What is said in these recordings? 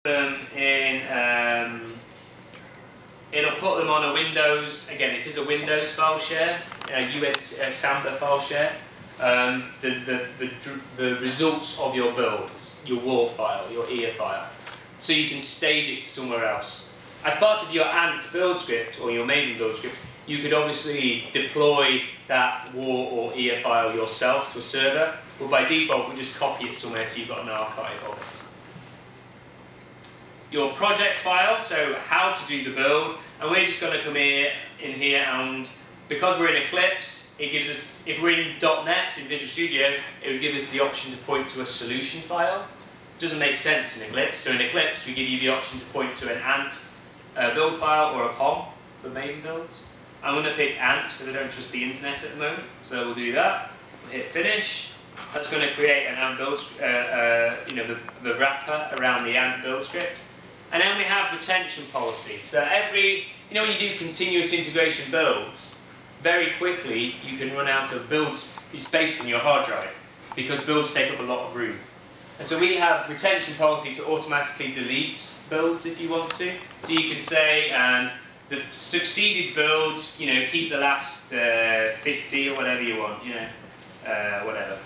them in, it'll put them on a Windows, again it is a Windows file share, a Samba file share, the results of your build, your WAR file, your EA file, so you can stage it to somewhere else. As part of your Ant build script or your Maven build script, you could obviously deploy that WAR or EA file yourself to a server, but by default we just copy it somewhere so you've got an archive of it. Your project file, so how to do the build, and we're just going to come in here, and because we're in Eclipse, it gives us, if we're in .NET, in Visual Studio, it would give us the option to point to a solution file. It doesn't make sense in Eclipse, so in Eclipse we give you the option to point to an Ant build file or a POM for Maven builds. I'm going to pick Ant because I don't trust the internet at the moment, so we'll do that. We'll hit finish. That's going to create an Ant build, the wrapper around the Ant build script. And then we have retention policy. So when you do continuous integration builds, very quickly you can run out of build space in your hard drive because builds take up a lot of room. And so we have retention policy to automatically delete builds if you want to. So you can say, and the succeeded builds, keep the last 50 or whatever you want, whatever.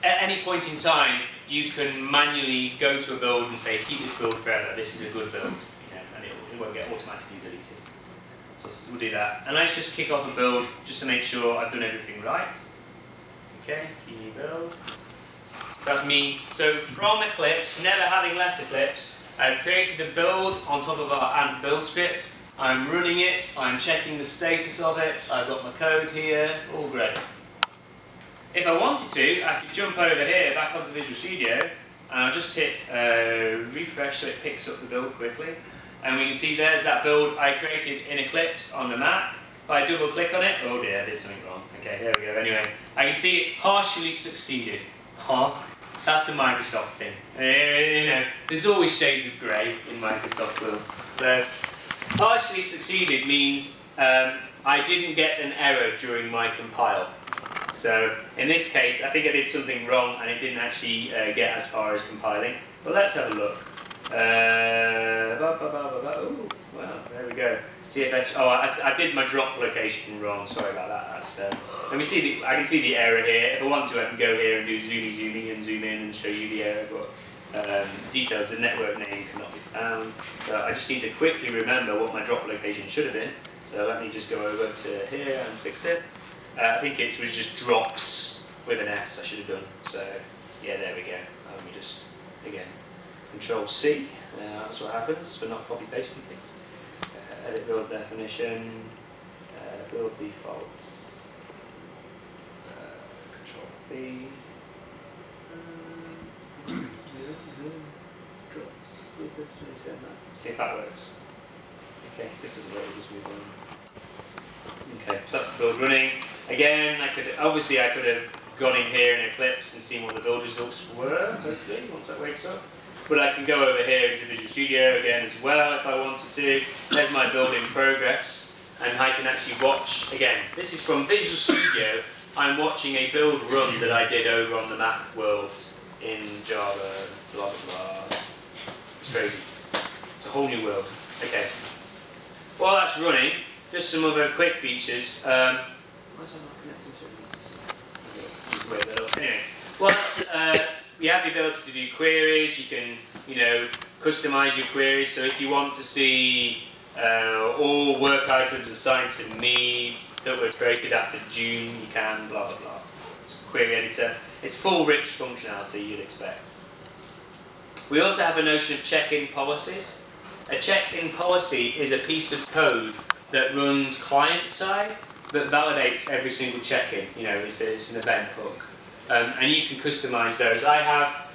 At any point in time, you can manually go to a build and say, keep this build forever, this is a good build, and it won't get automatically deleted. So we'll do that. And let's just kick off a build just to make sure I've done everything right. Okay, key build. So that's me. So from Eclipse, never having left Eclipse, I've created a build on top of our Ant build script. I'm running it, I'm checking the status of it, I've got my code here, all great. If I wanted to, I could jump over here back onto Visual Studio and I'll just hit refresh so it picks up the build quickly. And we can see there's that build I created in Eclipse on the Mac. If I double click on it, oh dear, there's something wrong. Okay, there we go. Anyway, I can see it's partially succeeded. Huh? That's the Microsoft thing. There's always shades of grey in Microsoft builds. So, partially succeeded means I didn't get an error during my compile. So in this case, I think I did something wrong and it didn't actually get as far as compiling. But let's have a look. Oh, well, there we go. TFS. Oh, I did my drop location wrong. Sorry about that. That's, let me see. I can see the error here. If I want to, I can go here and do zooming and zoom in and show you the error. But details, the network name cannot be found. So I just need to quickly remember what my drop location should have been. So let me just go over to here and fix it. I think it was just drops with an S I should have done. So yeah, there we go. Let me just, again, Control C. That's what happens for not copy pasting things. Edit build definition, build defaults, Control V. Drops. See if that works. Okay, this doesn't work, just move on. Okay, so that's the build running. Again, I could have gone in here in Eclipse and seen what the build results were, hopefully, once that wakes up. But I can go over here into Visual Studio again as well if I wanted to. There's my build in progress, and I can actually watch, again, this is from Visual Studio, I'm watching a build run that I did over on the Mac world in Java, blah blah blah. It's crazy. It's a whole new world. Okay. While that's running, just some other quick features. Why is that not connecting to it? Anyway, well, you have the ability to do queries. You can, customize your queries. So if you want to see all work items assigned to me that were created after June, you can. Blah blah blah. It's a query editor. It's full rich functionality you'd expect. We also have a notion of check-in policies. A check-in policy is a piece of code that runs client-side, that validates every single check-in. It's an event hook. And you can customize those. I have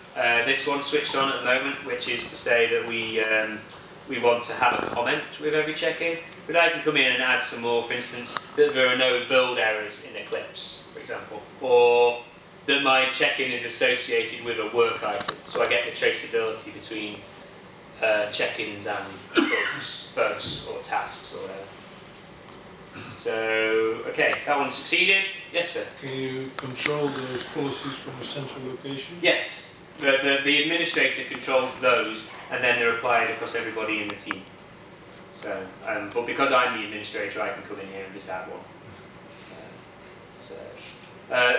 this one switched on at the moment, which is to say that we want to have a comment with every check-in. But I can come in and add some more, for instance, that there are no build errors in Eclipse, for example. Or that my check-in is associated with a work item. So I get the traceability between check-ins and bugs or tasks or whatever. So, okay, that one succeeded. Yes, sir? Can you control those policies from a central location? Yes. the administrator controls those, and then they're applied across everybody in the team. So, but because I'm the administrator, I can come in here and just add one.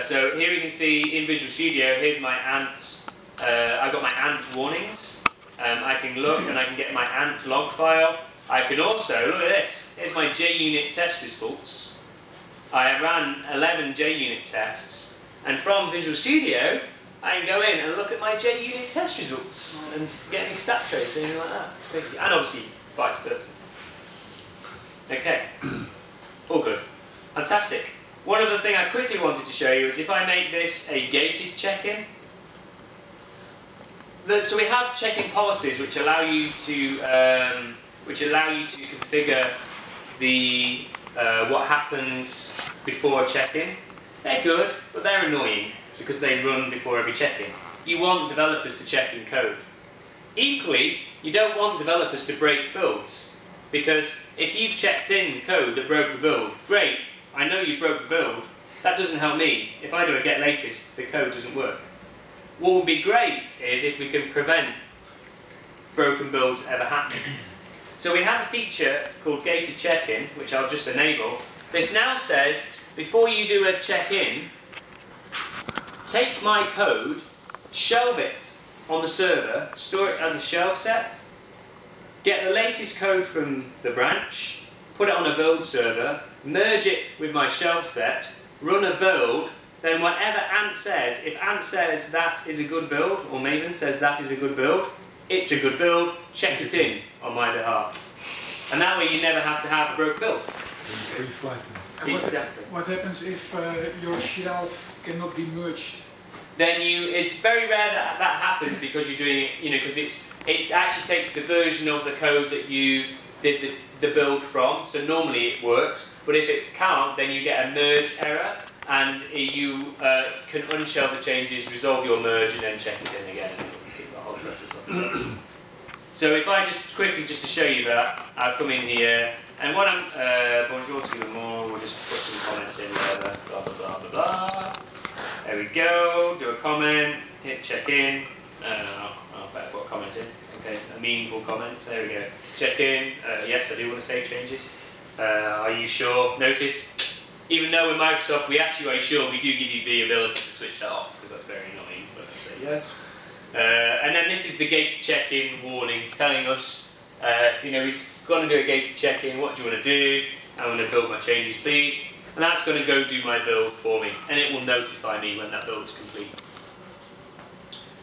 So here you can see in Visual Studio, here's my ant. I've got my ant warnings. I can look and I can get my ant log file. I can also, look at this, here's my JUnit test results. I ran 11 JUnit tests, and from Visual Studio, I can go in and look at my JUnit test results and get any stat trace or anything like that. It's basically, and obviously vice versa. Okay, all good. Fantastic. One other thing I quickly wanted to show you is if I make this a gated check-in. So we have check-in policies which allow you to configure the what happens before a check-in. They're good, but they're annoying because they run before every check-in. You want developers to check in code. Equally, you don't want developers to break builds, because if you've checked in code that broke the build, great, I know you broke the build, that doesn't help me. If I do a get latest, the code doesn't work. What would be great is if we can prevent broken builds ever happening. So we have a feature called gated check-in, which I'll just enable. This now says, before you do a check-in, take my code, shelve it on the server, store it as a shelve set, get the latest code from the branch, put it on a build server, merge it with my shelve set, run a build, then whatever Ant says, if Ant says that is a good build, or Maven says that is a good build, it's a good build, check it in on my behalf. And that way you never have to have a broke build. Exactly. What happens if your shelf cannot be merged? Then it's very rare that that happens because you're doing it, because it actually takes the version of the code that you did the build from, so normally it works, but if it can't, then you get a merge error, and you can unshelve the changes, resolve your merge, and then check it in again, and keep the whole process up. So if I just quickly, just to show you that, I'll come in here, and when I'm, bonjour tout le monde, we'll just put some comments in there, blah blah blah blah blah. There we go, do a comment, hit check in, I'll better put a comment in, okay, a meaningful comment, there we go. Check in, yes I do want to save changes, are you sure? Notice, even though in Microsoft we ask you are you sure, we do give you the ability to switch that off, because that's very annoying, but I say yes. And then this is the gated check-in warning, telling us, we've got to do a gated check-in, what do you want to do? I want to build my changes please. And that's going to go do my build for me, and it will notify me when that build is complete.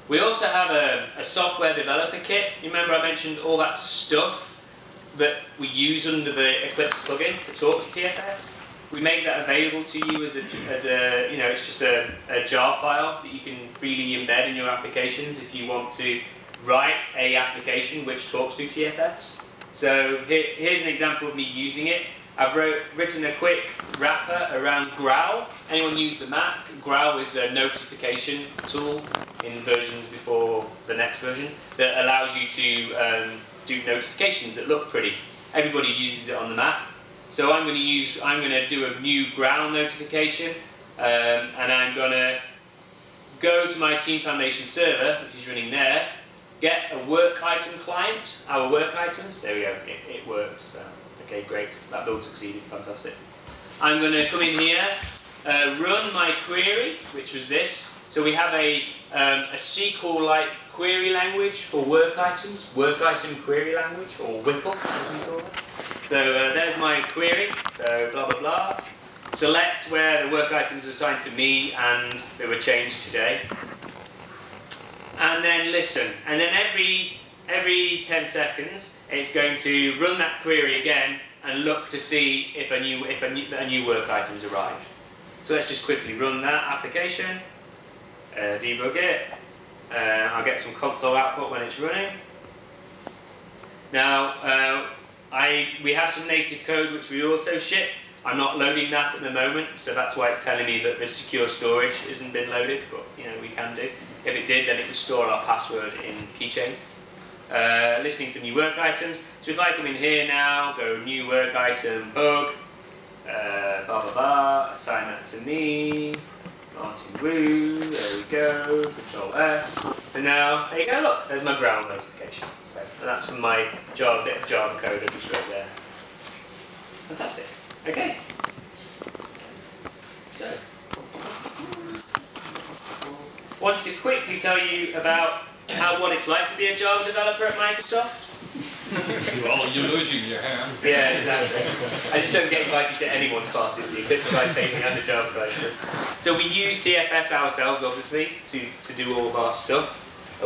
We also have a software developer kit. You remember I mentioned all that stuff that we use under the Eclipse plugin to talk to TFS? We make that available to you as a it's just a jar file that you can freely embed in your applications if you want to write a application which talks to TFS. So here's an example of me using it. I've written a quick wrapper around Growl. Anyone use the Mac? Growl is a notification tool in versions before the next version that allows you to do notifications that look pretty. Everybody uses it on the Mac. So I'm going to do a new Growl notification, and I'm going to go to my Teamfoundationserver, which is running there, get a work item client, our work items. There we go. It works. So. Okay, great. That build succeeded. Fantastic. I'm going to come in here, run my query, which was this. So we have a SQL-like query language for work items, work item query language, or WIPL, as we call it. So there's my query. So blah blah blah. Select where the work items are assigned to me and they were changed today. And then listen. And then every 10 seconds, it's going to run that query again and look to see if a new work item's arrived. So let's just quickly run that application, debug it. I'll get some console output when it's running. Now, we have some native code which we also ship. I'm not loading that at the moment, so that's why it's telling me that the secure storage isn't been loaded, but we can do. If it did, then it would store our password in keychain. Listening for new work items. So if I come in here now, go new work item, bug, blah blah blah, assign that to me, Martin Wu, there we go, Control S. So now, there you go, look, there's my ground notification. So, and that's from my Java, bit of Java code that we showed there. Fantastic. Okay. So, wanted to quickly tell you about what it's like to be a Java developer at Microsoft. Well, you're losing your hand. Yeah, exactly. I just don't get invited to anyone's parties. The Eclipse guys hate me and the Java guys. So we use TFS ourselves, obviously, to do all of our stuff.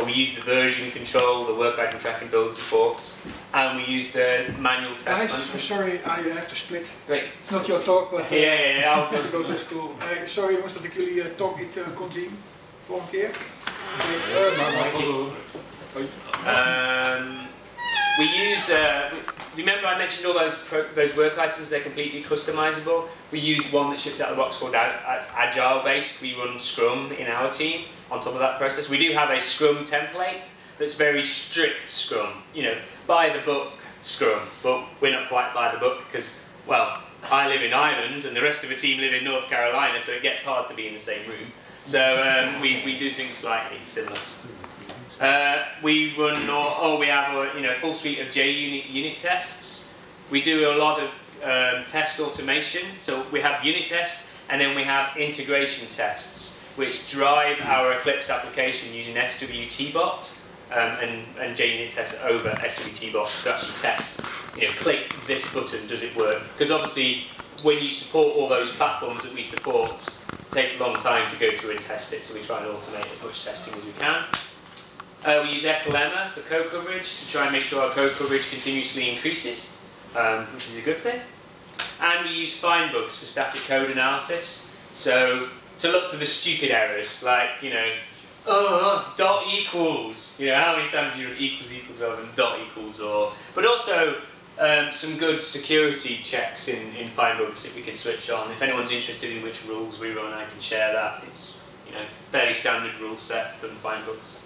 We use the version control, the work item tracking build supports, and we use the manual test management. Sorry, I have to split. Great. It's not your talk, but Yeah, I'll have to go to school. Sorry jongens dat ik jullie talk niet kon zien. Volgende keer. We use, remember I mentioned all those work items, they're completely customizable. We use one that ships out of the box called Agile based. We run Scrum in our team on top of that process. We do have a Scrum template that's very strict Scrum, you know, by the book Scrum, but we're not quite by the book because, well, I live in Ireland and the rest of the team live in North Carolina, so it gets hard to be in the same room. So we do things slightly similar. We run, we have a full suite of JUnit unit tests. We do a lot of test automation. So we have unit tests and then we have integration tests, which drive our Eclipse application using SWTbot and JUnit tests over SWTbot to actually test. Click this button, does it work? Because obviously, when you support all those platforms that we support, it takes a long time to go through and test it. So we try and automate as much testing as we can. We use Eclipse for code coverage to try and make sure our code coverage continuously increases, which is a good thing. And we use find bugs for static code analysis. So to look for the stupid errors, like dot equals. How many times do you run equals over and dot equals, but also some good security checks in find bugs that we can switch on. If anyone's interested in which rules we run, I can share that. It's fairly standard rule set for the find bugs.